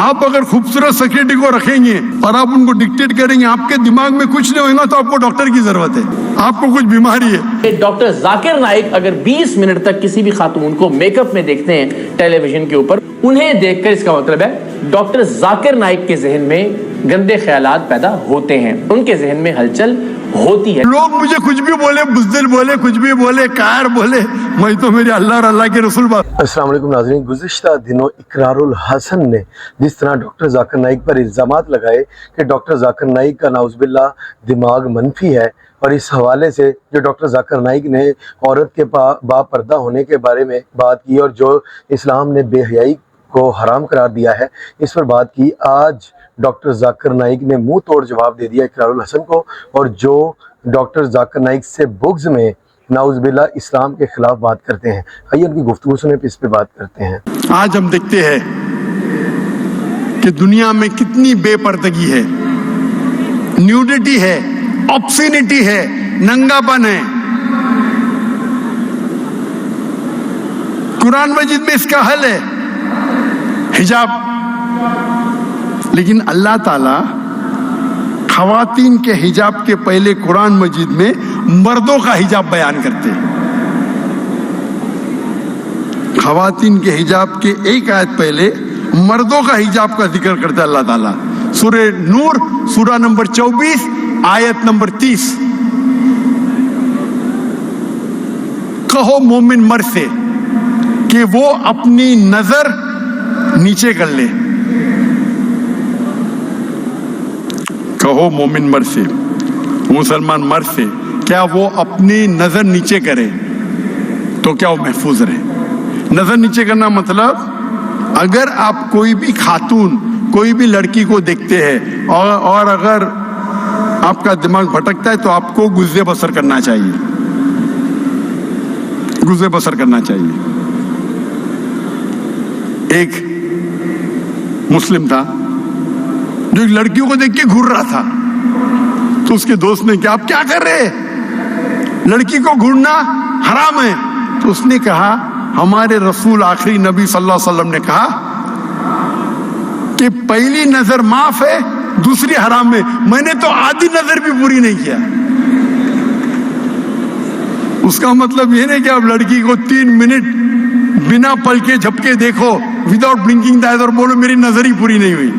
آپ اگر خوبصورت سیکرٹری کو رکھیں گے اور آپ ان کو ڈکٹیٹ کریں گے، آپ کے دماغ میں کچھ نہیں ہوگا تو آپ کو ڈاکٹر کی ضرورت ہے، آپ کو کچھ بیماری ہے۔ ڈاکٹر ذاکر نائک اگر 20 منٹ تک کسی بھی خاتون کو میک اپ میں دیکھتے ہیں ٹیلی ویژن کے اوپر، انہیں دیکھ کر اس کا مطلب ہے ڈاکٹر ذاکر نائک کے ذہن میں گندے خیالات پیدا ہوتے ہیں، ان کے ذہن میں ہلچل ہوتی ہے۔ لوگ مجھے کچھ بھی بولے، بزدل بولے، کچھ بھی بولے، کار بولے، میں تو میرے اللہ اور اللہ کے رسول بات۔ السلام علیکم ناظرین، گزشتہ دنوں اقرار الحسن نے جس طرح ڈاکٹر ذاکر نائک پر الزامات لگائے کہ ڈاکٹر ذاکر نائک کا نعوذ باللہ دماغ منفی ہے، اور اس حوالے سے جو ڈاکٹر ذاکر نائک نے عورت کے با پردہ ہونے کے بارے میں بات کی اور جو اسلام نے بے حیائی کو حرام قرار دیا ہے، اس پر بات کی۔ آج ڈاکٹر ذاکر نائک نے منہ توڑ جواب دے دیا اقرار الحسن کو، اور جو ڈاکٹر ذاکر نائک سے بغض میں نعوذ باللہ اسلام کے خلاف بات کرتے ہیں، آئیے ان کی گفتگو سنیں پھر اس پہ بات کرتے ہیں۔ آج ہم دیکھتے ہیں کہ دنیا میں کتنی بے پردگی ہے، نیوڈیٹی ہے، آبسینٹی ہے، ننگا پن ہے۔ قرآن مجید میں اس کا حل ہے، حجاب۔ لیکن اللہ تعالیٰ خواتین کے حجاب کے پہلے قرآن مجید میں مردوں کا حجاب بیان کرتے ہیں۔ خواتین کے حجاب کے ایک آیت پہلے مردوں کا حجاب کا ذکر کرتا ہے اللہ تعالیٰ۔ سورہ نور سورہ نمبر 24 آیت نمبر 30۔ کہو مومن مرد سے کہ وہ اپنی نظر نیچے کر لے۔ کہو مومن مرد سے، مسلمان مرد سے، کیا وہ اپنی نظر نیچے کرے تو کیا وہ محفوظ رہے۔ نظر نیچے کرنا مطلب اگر آپ کوئی بھی خاتون، کوئی بھی لڑکی کو دیکھتے ہیں اور اگر آپ کا دماغ بھٹکتا ہے تو آپ کو گزر بسر کرنا چاہیے، گزر بسر کرنا چاہیے۔ ایک مسلم تھا جو ایک لڑکیوں کو دیکھ کے گھور رہا تھا، تو اس کے دوست نے کہا آپ کیا کر رہے ہیں، لڑکی کو گھورنا حرام ہے۔ تو اس نے کہا ہمارے رسول آخری نبی صلی اللہ علیہ وسلم نے کہا کہ پہلی نظر معاف ہے، دوسری حرام ہے، میں نے تو آدھی نظر بھی پوری نہیں کیا۔ اس کا مطلب یہ نہیں کہ آپ لڑکی کو 3 منٹ بنا پل کے جھپکے دیکھو وداؤٹ بلنکنگ دا آئز اور بولو میری نظر ہی پوری نہیں ہوئی۔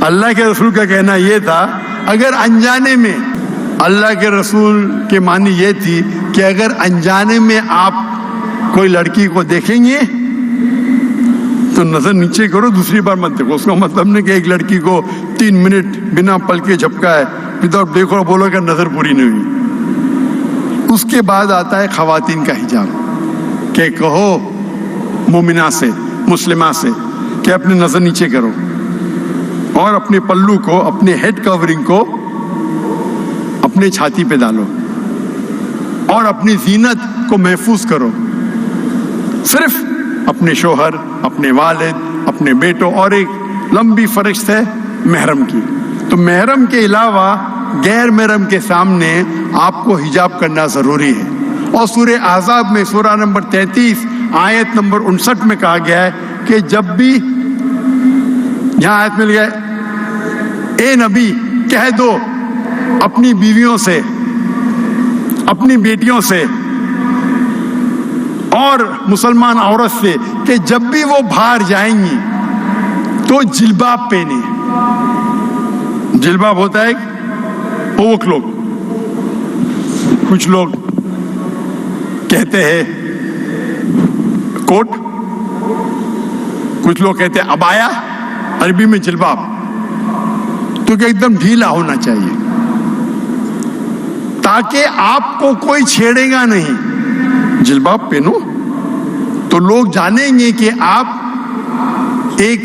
اللہ کے رسول کا کہنا یہ تھا اگر انجانے میں، اللہ کے رسول کے معنی یہ تھی کہ اگر انجانے میں آپ کوئی لڑکی کو دیکھیں گے تو نظر نیچے کرو، دوسری بار مت دیکھو۔ اس کا مطلب نہیں کہ ایک لڑکی کو 3 منٹ بنا پل کے جھپکا ہے وداؤٹ دیکھو اور بولو کہ نظر پوری نہیں ہوئی۔ اس کے بعد آتا ہے خواتین کا حجاب، کہ کہو مومنہ سے، مسلمہ سے کہ اپنی نظر نیچے کرو اور اپنے پلو کو، اپنے ہیڈ کورنگ کو اپنے چھاتی پہ ڈالو اور اپنی زینت کو محفوظ کرو، صرف اپنے شوہر، اپنے والد، اپنے بیٹوں اور ایک لمبی فہرست ہے محرم کی۔ تو محرم کے علاوہ غیر محرم کے سامنے آپ کو حجاب کرنا ضروری ہے۔ اور سورہ احزاب میں سورہ نمبر 33 آیت نمبر 59 میں کہا گیا ہے کہ جب بھی، یہاں آیت میں لکھا ہے اے نبی کہہ دو اپنی بیویوں سے، اپنی بیٹیوں سے اور مسلمان عورت سے کہ جب بھی وہ باہر جائیں گی تو جلباب پہنے۔ جلباب ہوتا ہے اوور کلوک، کچھ لوگ کہتے ہیں کوٹ، کچھ لوگ کہتے ہیں عبایا، عربی میں جلباب، تو کہ ایک دم ڈھیلا ہونا چاہیے تاکہ آپ کو کوئی چھیڑے گا نہیں۔ جلباب پہنو تو لوگ جانیں گے کہ آپ ایک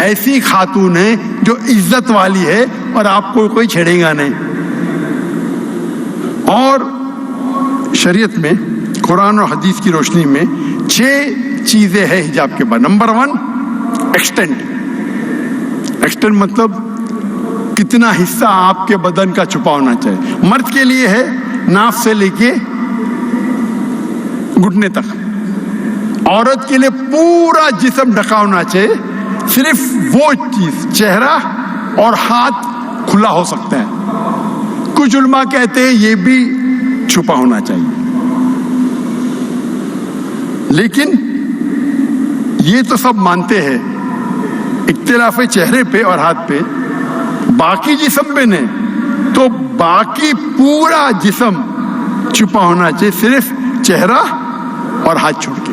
ایسی خاتون ہیں جو عزت والی ہے اور آپ کو کوئی چھیڑے گا نہیں۔ اور شریعت میں، قرآن اور حدیث کی روشنی میں 6 چیزیں ہیں حجاب کے بعد۔ Number 1 extent. ایکسٹینٹ مطلب کتنا حصہ آپ کے بدن کا چھپا ہونا چاہیے۔ مرد کے لیے ہے ناف سے لے کے گھٹنے تک، عورت کے لیے پورا جسم ڈھکا ہونا چاہیے صرف وہ چیز چہرہ اور ہاتھ کھلا ہو سکتا ہے. کچھ علماء کہتے ہیں یہ بھی چھپا ہونا چاہیے. لیکن یہ تو سب مانتے ہیں اختلاف چہرے پہ اور ہاتھ پہ. باقی جسم پہ نہیں تو باقی پورا جسم چھپا ہونا چاہیے, صرف چہرہ اور ہاتھ چھوڑ کے.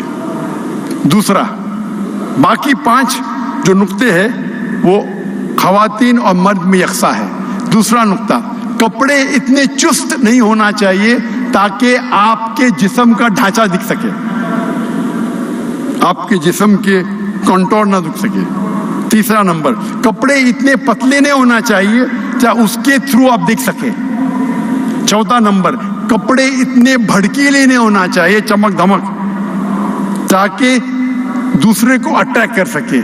دوسرا, باقی 5 جو نقطے ہیں وہ خواتین اور مرد میں یکساں ہے. دوسرا نقطہ, کپڑے اتنے چست نہیں ہونا چاہیے تاکہ آپ کے جسم کا ڈھانچہ دکھ سکے, آپ کے جسم کے کنٹور نہ دکھ سکے. تیسرا نمبر, کپڑے اتنے پتلے نہیں ہونا چاہیے چاہے اس کے تھرو آپ دیکھ سکے. چوتھا نمبر, کپڑے اتنے بھڑکیلے نہیں ہونا چاہیے, چمک دھمک, تاکہ دوسرے کو اٹریکٹ کر سکے.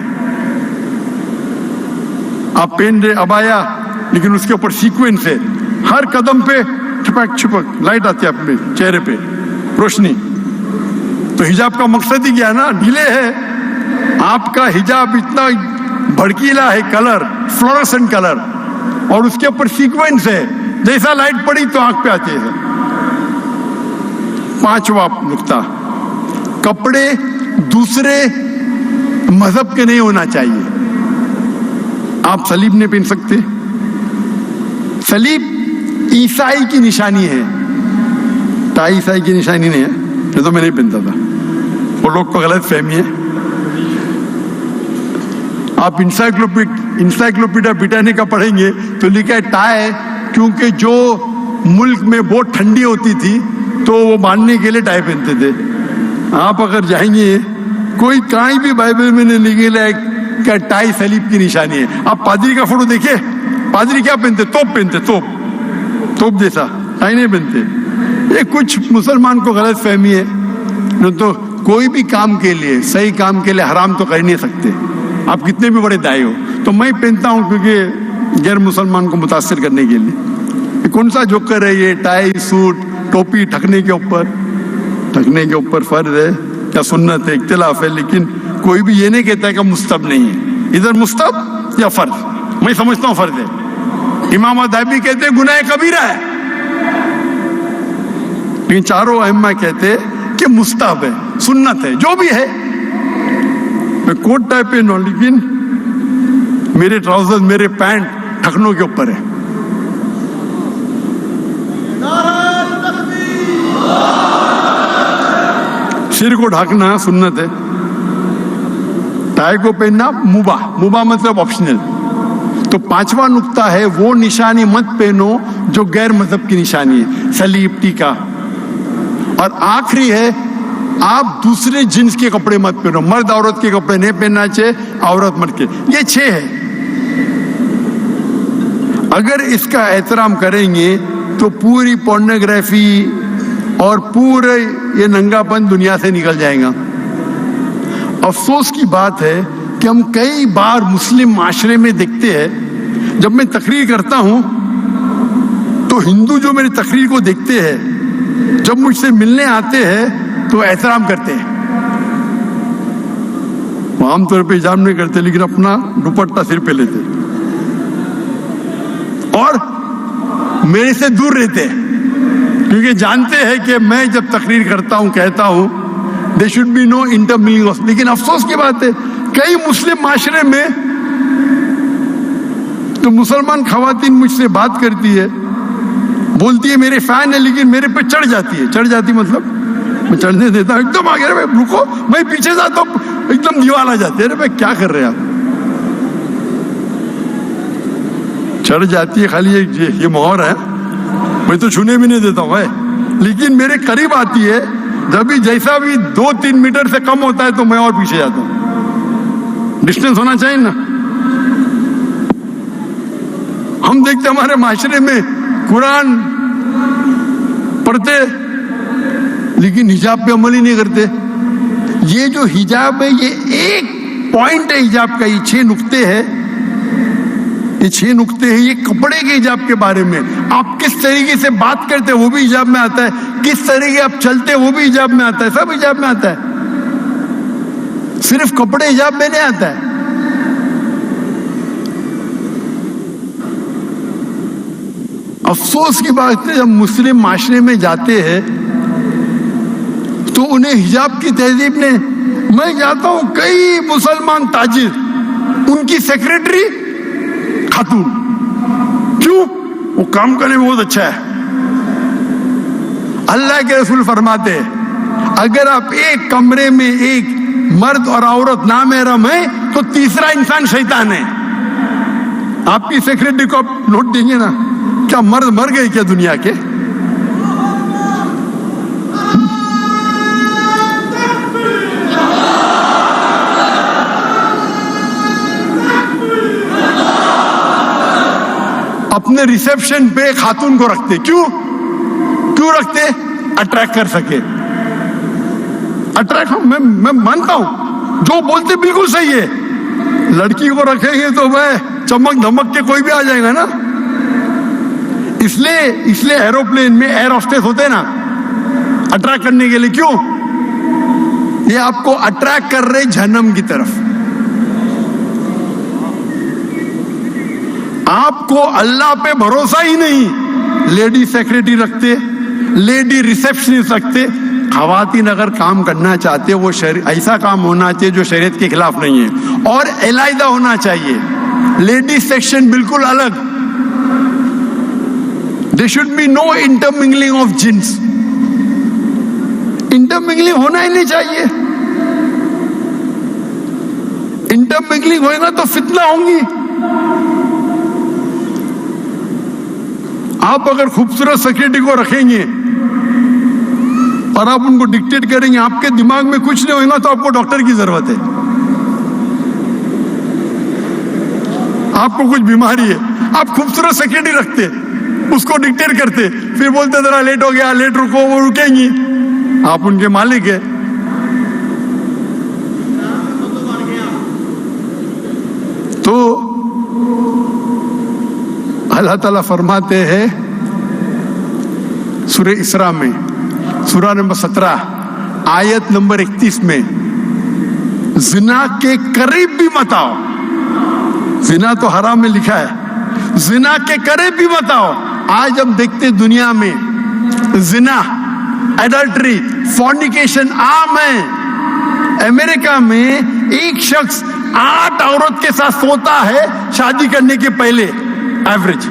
آپ پہن رہے ابایا لیکن اس کے اوپر سیکوینس ہے, ہر قدم پہ چھپک چھپک لائٹ آتی ہے اپنے چہرے پہ, روشنی. تو حجاب کا مقصد ہی کیا نا, ڈھیلے ہے. آپ کا حجاب اتنا بھڑکیلا ہے, کلر فلورسنٹ کلر, اور اس کے اوپر سیکوینس ہے, جیسا لائٹ پڑی تو آنکھ پہ آتی ہے. 5واں نقطہ, کپڑے دوسرے مذہب کے نہیں ہونا چاہیے. آپ صلیب نہیں پہن سکتے. صلیب عیسائی کی نشانی ہے, ٹائی عیسائی کی نشانی نہیں ہے. یہ تو میں نہیں پہنتا تھا, وہ لوگ کو غلط فہمی ہے. آپ انسائکلوپیڈیا بریٹانیکا پڑھیں گے تو لکھا ہے ٹائی, کیونکہ جو ملک میں بہت ٹھنڈی ہوتی تھی تو وہ باندھنے کے لیے ٹائی پہنتے تھے. آپ اگر جائیں گے کوئی کہیں بھی بائبل میں نہیں لکھا ہے کہ ٹائی صلیب کی نشانی ہے. آپ پادری کا فوٹو دیکھیں, پادری کیا پہنتے, توپ پہنتے, توپ جیسا, ٹائی نہیں پہنتے. یہ کچھ مسلمان کو غلط فہمی ہے. تو کوئی بھی کام کے لیے, صحیح کام کے لیے حرام تو کر نہیں سکتے, آپ کتنے بھی بڑے دائی ہو. تو میں پہنتا ہوں کیونکہ غیر مسلمان کو متاثر کرنے کے لیے. کون سا جوکر ہے یہ, ٹائی سوٹ ٹوپی ٹھکنے کے اوپر فرض ہے یا سنت ہے, اختلاف ہے. لیکن کوئی بھی یہ نہیں کہتا ہے کہ مستحب نہیں ہے. ادھر مستحب یا فرض, میں سمجھتا ہوں فرض ہے. امام ادھابی کہتے ہیں گناہ کبیرہ ہے, لیکن چاروں ائمہ کہتے کہ مستحب ہے, سنت ہے, جو بھی ہے. میں کوٹ ٹائپ پہنوں لیکن میرے ٹراؤزر میرے پینٹ ٹھکنوں کے اوپر ہے. سر کو ڈھانکنا سنت ہے, ٹائی کو پہننا مباح مطلب آپشنل. تو 5واں نقطہ ہے وہ نشانی مت پہنو جو غیر مذہب کی نشانی ہے, صلیب, ٹیکا. اور آخری ہے آپ دوسرے جنس کے کپڑے مت پہنو, مرد عورت کے کپڑے نہیں پہننا چاہیے, عورت مرد کے. یہ 6 ہے. اگر اس کا احترام کریں گے تو پوری پورنوگرافی اور پورے یہ ننگا پن دنیا سے نکل جائے گا. افسوس کی بات ہے کہ ہم کئی بار مسلم معاشرے میں دیکھتے ہیں, جب میں تقریر کرتا ہوں تو ہندو جو میری تقریر کو دیکھتے ہیں, جب مجھ سے ملنے آتے ہیں تو احترام کرتے ہیں. وہ عام طور پہ حجاب نہیں کرتے لیکن اپنا دوپٹہ سر پہ لیتے اور میرے سے دور رہتے ہیں, کیونکہ جانتے ہیں کہ میں جب تقریر کرتا ہوں کہتا ہوں there should be no intermingling. لیکن افسوس کی بات ہے کئی مسلم معاشرے میں تو مسلمان خواتین مجھ سے بات کرتی ہے, بولتی ہے میرے فین ہے, لیکن میرے پہ چڑھ جاتی مطلب میں چڑھنے دیتا ہوں, ایک دم آگے رہے رکو, میں پیچھے جاتا ہوں, ایک دم دیوال آ جاتے ہیں, بھائی کیا کر رہے آپ. چڑھ جاتی ہے, خالی یہ مہر ہے, میں تو چھونے بھی نہیں دیتا ہوں. لیکن میرے قریب آتی ہے, جب بھی جیسا بھی 2-3 میٹر سے کم ہوتا ہے تو میں اور پیچھے جاتا ہوں. ڈسٹینس ہونا چاہیے نا. ہم دیکھتے ہمارے معاشرے میں قرآن پڑھتے لیکن حجاب پہ عمل ہی نہیں کرتے. یہ جو حجاب ہے یہ ایک پوائنٹ ہے حجاب کا, یہ 6 نقطے ہیں, یہ 6 نقطے ہیں. یہ کپڑے کے حجاب کے بارے میں آپ کس طریقے سے بات کرتے وہ بھی حجاب میں آتا ہے, کس طریقے آپ چلتے وہ بھی حجاب میں آتا ہے, سب حجاب میں آتا ہے. صرف کپڑے حجاب میں نہیں آتا ہے. افسوس کی بات ہے جب مسلم معاشرے میں جاتے ہیں تو انہیں حجاب کی تہذیب نے، میں جاتا ہوں کئی مسلمان تاجر، ان کی سیکریٹری خاتون، کیوں؟ وہ کام کرنے میں بہت اچھا ہے۔ اللہ کے رسول فرماتے ہیں اگر آپ ایک کمرے میں ایک مرد اور عورت نامحرم ہے تو تیسرا انسان شیطان ہے۔ آپ کی سیکریٹری کو آپ نوٹ دیں گے نا، کیا مرد مر گئے کیا دنیا کے؟ اپنے ریسیپشن پہ خاتون کو رکھتے، کیوں رکھتے؟ اٹریکٹ کر سکے۔ اٹریکٹ، میں مانتا ہوں جو بولتے بالکل صحیح ہے، لڑکی کو رکھیں گے تو وہ چمک دھمک کے کوئی بھی آ جائے گا نا۔ اس لیے ایروپلین میں ایئر ہوسٹس ہوتے ہیں نا، اٹریکٹ کرنے کے لیے۔ کیوں؟ یہ آپ کو اٹریکٹ کر رہے جہنم کی طرف۔ آپ کو اللہ پہ بھروسہ ہی نہیں، لیڈی سیکریٹری رکھتے، لیڈی ریسیپشنسٹ رکھتے۔ خواتین اگر کام کرنا چاہتے وہ ایسا کام ہونا چاہیے جو شریعت کے خلاف نہیں ہے، اور علیحدہ ہونا چاہیے، لیڈی سیکشن بالکل الگ۔ There should be no intermingling of jinns. انٹرمنگلنگ ہونا ہی نہیں چاہیے۔ انٹرمنگلنگ ہوئے گا تو فتنہ ہوں گی۔ آپ اگر خوبصورت سیکریٹری کو رکھیں گے اور آپ ان کو ڈکٹیٹ کریں گے، آپ کے دماغ میں کچھ نہیں ہوگا تو آپ کو ڈاکٹر کی ضرورت ہے۔ آپ کو کچھ بیماری ہے، آپ خوبصورت سیکریٹری رکھتے، اس کو ڈکٹیٹ کرتے، پھر بولتے ذرا لیٹ ہو گیا، لیٹ رکو، وہ رکیں گی، آپ ان کے مالک ہیں۔ تو اللہ تعالیٰ فرماتے ہیں سورہ اسراء میں، سورہ نمبر 17 آیت نمبر 31 میں، زنا کے قریب بھی مت آؤ۔ زنا تو حرام میں لکھا ہے، زنا کے قریب بھی مت آؤ۔ آج ہم دیکھتے دنیا میں زنا، ایڈلٹری، فورنیکیشن عام ہے۔ امریکہ میں ایک شخص 8 عورت کے ساتھ سوتا ہے شادی کرنے کے پہلے، ایوریج۔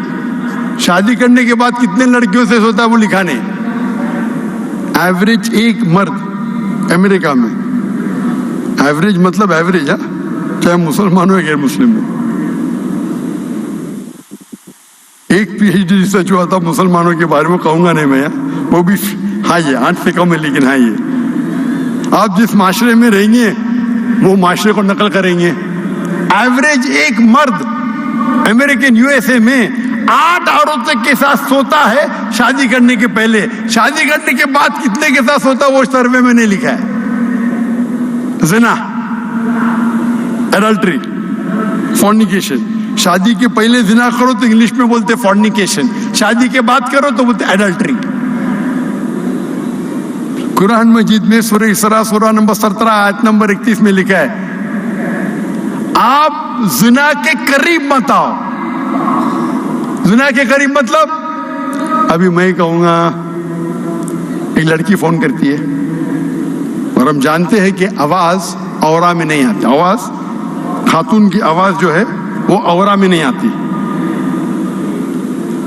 شادی کرنے کے بعد کتنے لڑکیوں سے سوتا ہے وہ لکھا نہیں۔ ایوریج ایک مرد امریکہ میں، ایوریج مطلب ایوریج ہے، چاہے مسلمان ہو یا غیر مسلم ہو۔ ایک پی ایچ ڈی ریسرچ ہوا تھا مسلمانوں کے بارے میں، کہوں گا نہیں میں، وہ بھی ہاں یہ 8 سے کم ہے، لیکن ہاں یہ آپ جس معاشرے میں رہیں گے وہ معاشرے کو نقل کریں گے۔ ایوریج ایک مرد امریکن USA میں 8 عورتوں کے ساتھ سوتا ہے شادی کرنے کے پہلے۔ شادی کرنے کے بعد کتنے کے ساتھ سوتا وہ سروے میں نہیں لکھا ہے۔ زنا، ایڈلٹری، فورنیکیشن۔ شادی کے پہلے زنا کرو تو انگلش میں بولتے فورنیکیشن، شادی کے بعد کرو تو بولتے ایڈلٹری۔ قرآن مجید میں سورہ اسراء سورہ نمبر 17 آیت نمبر 31 میں لکھا ہے آپ زنا کے قریب مت آؤ۔ زنا کے قریب مطلب، ابھی میں کہوں گا ایک لڑکی فون کرتی ہے اور ہم جانتے ہیں کہ آواز اورا میں نہیں آتی، آواز خاتون کی آواز جو ہے وہ اورا میں نہیں آتی۔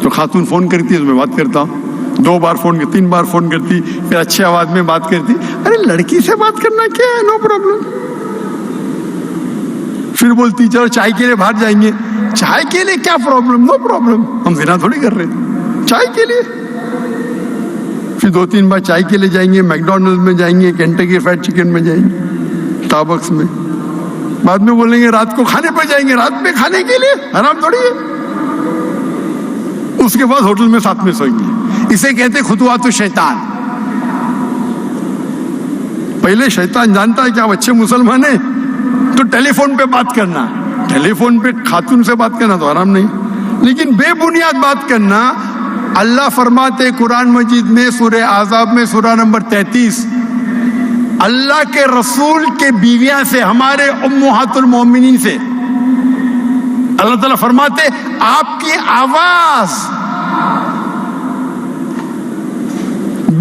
تو خاتون فون کرتی ہے تو میں بات کرتا ہوں، 2 بار فون کرتی، 3 بار فون کرتی، پھر اچھی آواز میں بات کرتی۔ ارے لڑکی سے بات کرنا کیا ہے، نو پرابلم۔ پھر بولتی چلو چائے کے لیے باہر جائیں گے۔ چائے کے لیے کیا پرابلم، نو پرابلم، ہم زنا تھوڑی کر رہے ہیں، چائے کے لیے۔ پھر 2-3 بار چائے کے لیے جائیں گے، میکڈونلڈ میں جائیں گے، کینٹکی فرائڈ چکن میں جائیں گے، اسٹاربکس میں۔ بعد میں بولیں گے رات کو کھانے پہ جائیں گے، رات میں کھانے کے لیے، حرام تھوڑی ہے۔ اس کے بعد ہوٹل میں ساتھ میں سوئیں گے۔ اسے کہتے خطوات الشیطان۔ پہلے شیطان جانتا ہے کہ آپ اچھے مسلمان ہیں تو ٹیلی فون پہ بات کرنا، ٹیلی فون پہ خاتون سے بات کرنا تو حرام نہیں، لیکن بے بنیاد بات کرنا۔ اللہ فرماتے قرآن مجید میں سورہ احزاب میں سورہ نمبر 33، اللہ کے رسول کے بیویاں سے، ہمارے امہات المومنین سے اللہ تعالیٰ فرماتے آپ کی آواز